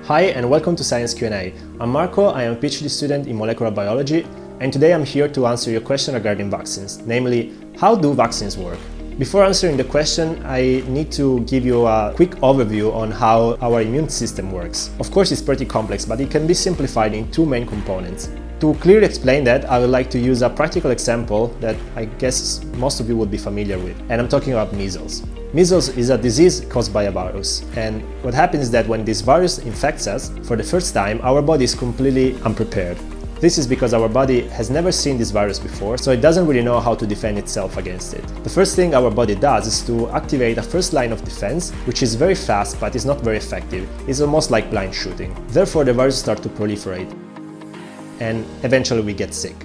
Hi and welcome to Science Q&A. I'm Marco, I am a PhD student in molecular biology, and today I'm here to answer your question regarding vaccines, namely, how do vaccines work? Before answering the question, I need to give you a quick overview on how our immune system works. Of course, it's pretty complex, but it can be simplified in two main components. To clearly explain that, I would like to use a practical example that I guess most of you would be familiar with, and I'm talking about measles. Measles is a disease caused by a virus, and what happens is that when this virus infects us, for the first time, our body is completely unprepared. This is because our body has never seen this virus before, so it doesn't really know how to defend itself against it. The first thing our body does is to activate a first line of defense, which is very fast but is not very effective. It's almost like blind shooting. Therefore, the virus starts to proliferate, and eventually we get sick.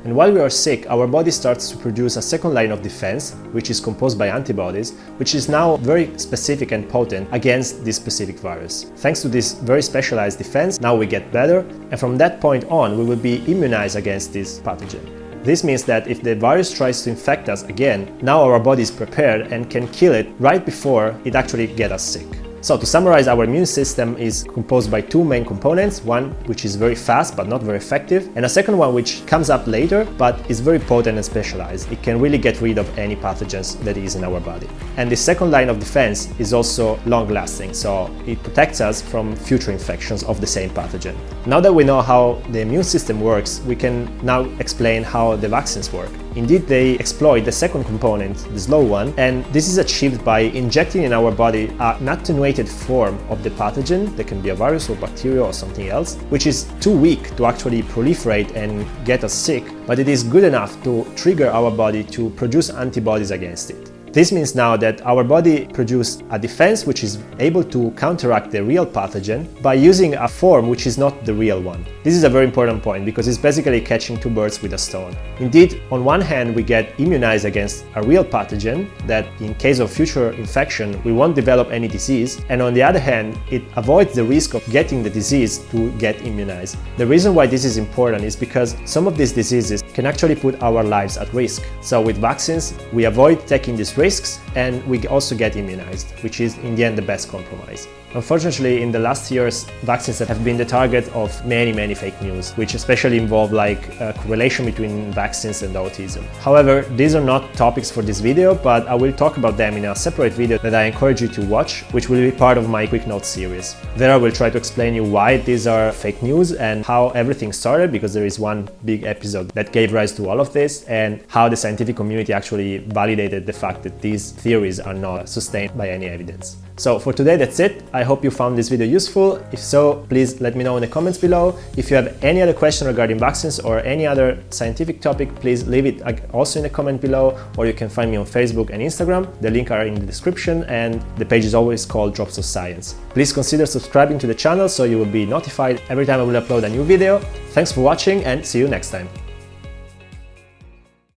And while we are sick, our body starts to produce a second line of defense, which is composed by antibodies, which is now very specific and potent against this specific virus. Thanks to this very specialized defense, now we get better, and from that point on, we will be immunized against this pathogen. This means that if the virus tries to infect us again, now our body is prepared and can kill it right before it actually gets us sick. So to summarize, our immune system is composed by two main components, one which is very fast but not very effective, and a second one which comes up later but is very potent and specialized. It can really get rid of any pathogens that is in our body. And the second line of defense is also long-lasting, so it protects us from future infections of the same pathogen. Now that we know how the immune system works, we can now explain how the vaccines work. Indeed, they exploit the second component, the slow one, and this is achieved by injecting in our body an attenuated form of the pathogen, that can be a virus or bacteria or something else, which is too weak to actually proliferate and get us sick, but it is good enough to trigger our body to produce antibodies against it. This means now that our body produces a defense which is able to counteract the real pathogen by using a form which is not the real one. This is a very important point because it's basically catching two birds with a stone. Indeed, on one hand, we get immunized against a real pathogen that in case of future infection, we won't develop any disease, and on the other hand, it avoids the risk of getting the disease to get immunized. The reason why this is important is because some of these diseases can actually put our lives at risk. So with vaccines, we avoid taking these risks and we also get immunized, which is in the end the best compromise. Unfortunately, in the last years, vaccines have been the target of many fake news, which especially involve like a correlation between vaccines and autism. However, these are not topics for this video, but I will talk about them in a separate video that I encourage you to watch, which will be part of my quick notes series. There I will try to explain you why these are fake news and how everything started, because there is one big episode that gave rise to all of this, and how the scientific community actually validated the fact that these theories are not sustained by any evidence. So for today, that's it. I hope you found this video useful. If so, please let me know in the comments below. If you have any other question regarding vaccines or any other scientific topic, please leave it also in the comment below, or you can find me on Facebook and Instagram. The links are in the description, and the page is always called Drops of Science. Please consider subscribing to the channel so you will be notified every time I will upload a new video. Thanks for watching and see you next time.